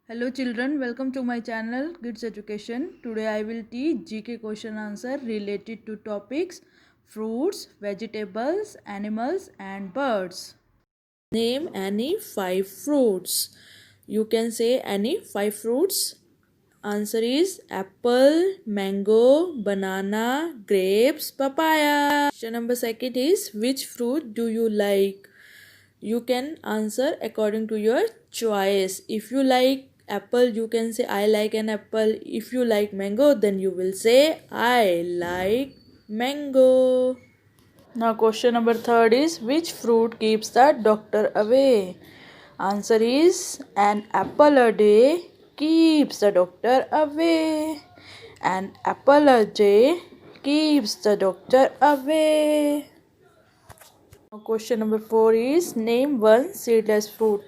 Hello children, welcome to my channel Kids Education. Today I will teach GK question answer related to topics fruits, vegetables, animals and birds. Name any 5 fruits. You can say any 5 fruits. Answer is apple, mango, banana, grapes, papaya. Question number second is which fruit do you like? You can answer according to your choice. If you like apple, you can say I like an apple. If you like mango, then you will say I like mango. Now question number third is which fruit keeps the doctor away? Answer is an apple a day keeps the doctor away. An apple a day keeps the doctor away. Now question number 4 is name one seedless fruit.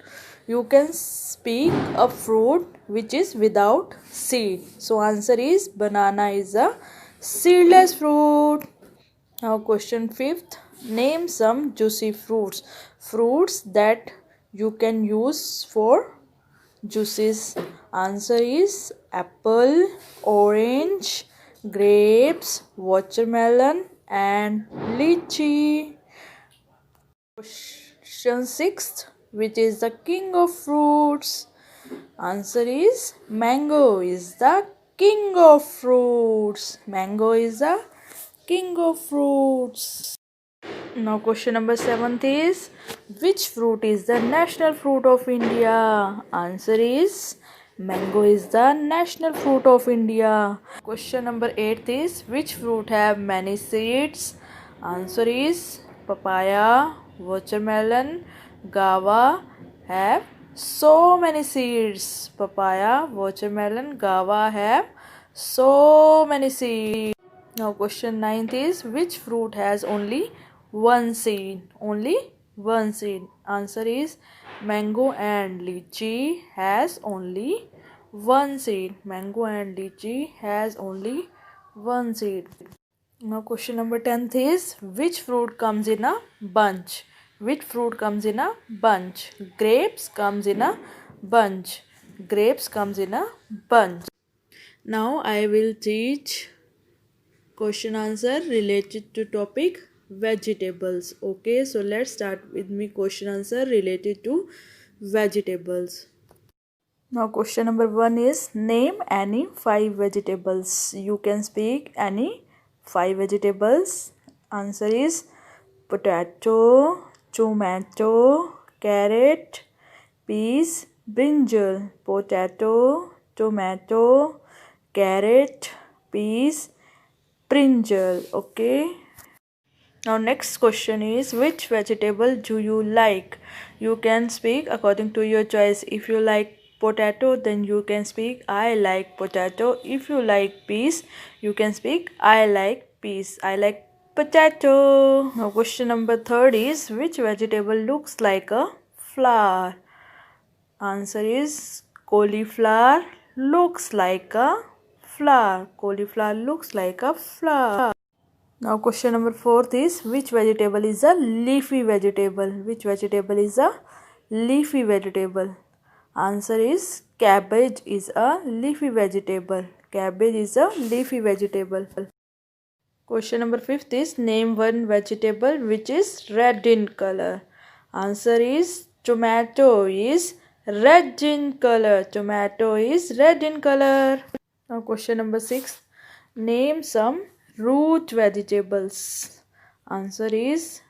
You can speak a fruit which is without seed. So answer is banana is a seedless fruit. Now question 5th. Name some juicy fruits. Fruits that you can use for juices. Answer is apple, orange, grapes, watermelon and lychee. Question 6th. Which is the king of fruits? Answer is mango is the king of fruits. Mango is the king of fruits. Now question number 7th is which fruit is the national fruit of India? Answer is mango is the national fruit of India. Question number 8th is which fruit have many seeds? Answer is papaya, watermelon, guava have so many seeds. Papaya, watermelon, guava have so many seeds. Now question 9th is which fruit has only one seed? Only one seed. Answer is mango and lychee has only one seed. Mango and lychee has only one seed. Now question number 10th is which fruit comes in a bunch? Which fruit comes in a bunch? Grapes comes in a bunch. Grapes comes in a bunch. Now I will teach question answer related to topic vegetables. Okay, so let's start with me question answer related to vegetables. Now question number 1 is name any 5 vegetables. You can speak any 5 vegetables. Answer is potato, tomato, carrot, peas, brinjal. Potato, tomato, carrot, peas, brinjal. Okay. Now next question is which vegetable do you like? You can speak according to your choice. If you like potato, then you can speak I like potato. If you like peas, you can speak I like peas. I like potato. Now question number 3rd is which vegetable looks like a flower? Answer is cauliflower looks like a flower. Cauliflower looks like a flower. Now question number 4th is which vegetable is a leafy vegetable? Which vegetable is a leafy vegetable? Answer is cabbage is a leafy vegetable. Cabbage is a leafy vegetable. Question number 5th is name one vegetable which is red in color. Answer is tomato is red in color. Tomato is red in color. Now question number 6. Name some root vegetables. Answer is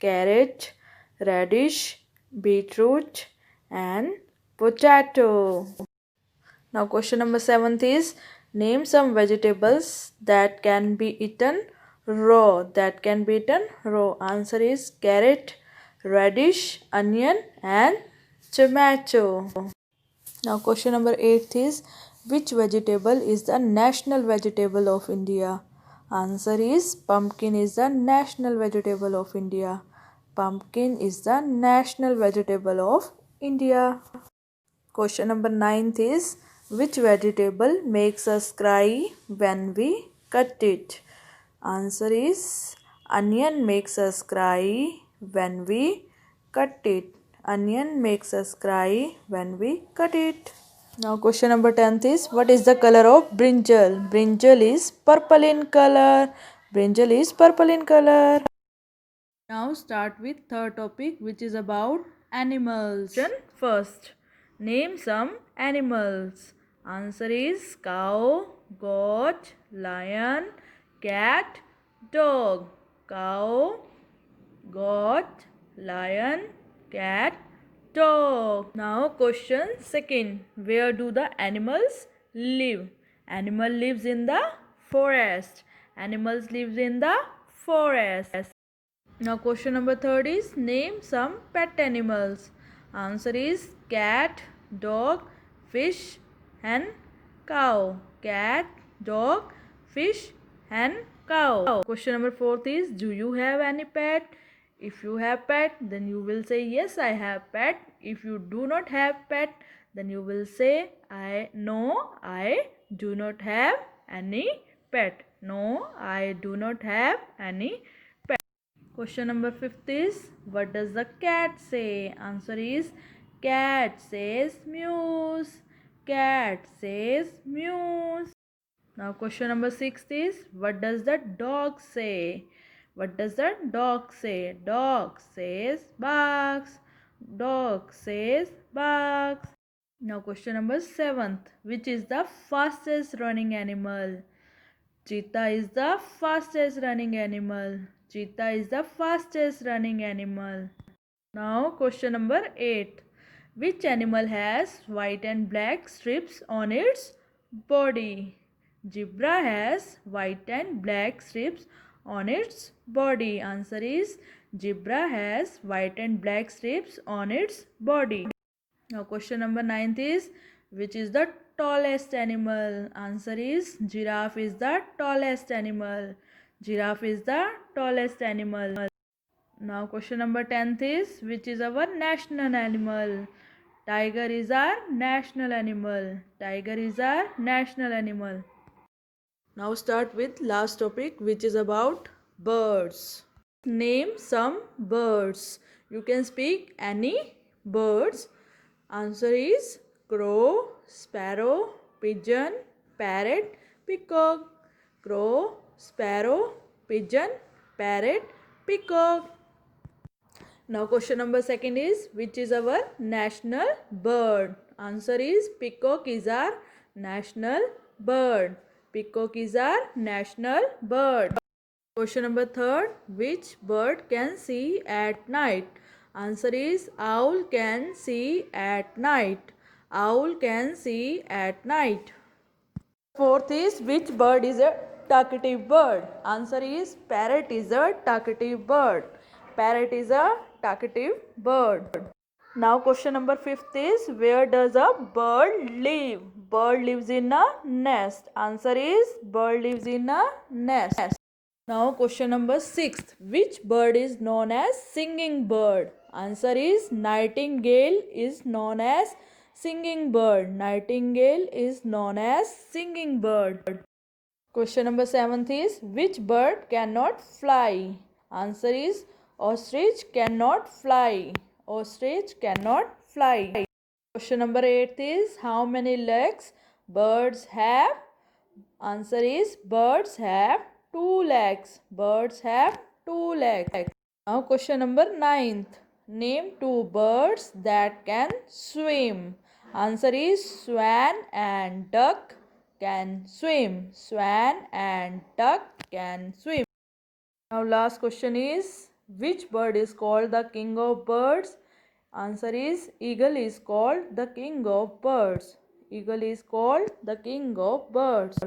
carrot, radish, beetroot and potato. Now question number 7th is name some vegetables that can be eaten raw. That can be eaten raw. Answer is carrot, radish, onion and tomato. Now question number 8th is which vegetable is the national vegetable of India? Answer is pumpkin is the national vegetable of India. Pumpkin is the national vegetable of India. Question number 9th is which vegetable makes us cry when we cut it? Answer is onion makes us cry when we cut it. Onion makes us cry when we cut it. Now question number 10th is, what is the color of brinjal? Brinjal is purple in color. Brinjal is purple in color. Now start with third topic, which is about animals. First, name some animals. Answer is cow, goat, lion, cat, dog. Cow, goat, lion, cat, dog. Now question second, where do the animals live? Animal lives in the forest. Animals lives in the forest. Now question number third is, name some pet animals. Answer is cat, dog, fish, hen, cow. Cat, dog, fish, hen, cow. Question number fourth is, do you have any pet? If you have pet, then you will say yes, I have pet. If you do not have pet, then you will say I do not have any pet. No, I do not have any pet. Question number 5th is, what does the cat say? Answer is cat says mews. Cat says mews. Now question number 6th is, what does the dog say? What does the dog say? Dog says barks. Dog says barks. Now question number 7th, which is the fastest running animal? Cheetah is the fastest running animal. Cheetah is the fastest running animal. Now question number 8. Which animal has white and black strips on its body? Zebra has white and black strips on its body. Answer is zebra has white and black strips on its body. Now question number 9 is, which is the tallest animal? Answer is giraffe is the tallest animal. Giraffe is the tallest animal. Now question number 10 is, which is our national animal? Tiger is our national animal. Tiger is our national animal. Now start with last topic, which is about birds. Name some birds. You can speak any birds. Answer is crow, sparrow, pigeon, parrot, peacock. Crow, sparrow, pigeon, parrot, peacock. Now question number 2 is, which is our national bird? Answer is peacock is our national bird. Peacock is our national bird. Question number 3, which bird can see at night? Answer is owl can see at night. Owl can see at night. Fourth is, which bird is a talkative bird? Answer is parrot is a talkative bird. Parrot is a talkative bird. Now question number 5th is, where does a bird live? Bird lives in a nest. Answer is bird lives in a nest. Now question number 6th, which bird is known as singing bird? Answer is nightingale is known as singing bird. Nightingale is known as singing bird. Question number 7th is, which bird cannot fly? Answer is ostrich cannot fly. Ostrich cannot fly. Question number 8th is, how many legs birds have? Answer is birds have 2 legs. Birds have 2 legs. Now question number 9th. Name 2 birds that can swim. Answer is swan and duck can swim. Swan and duck can swim. Now last question is, which bird is called the king of birds? Answer is eagle is called the king of birds. Eagle is called the king of birds.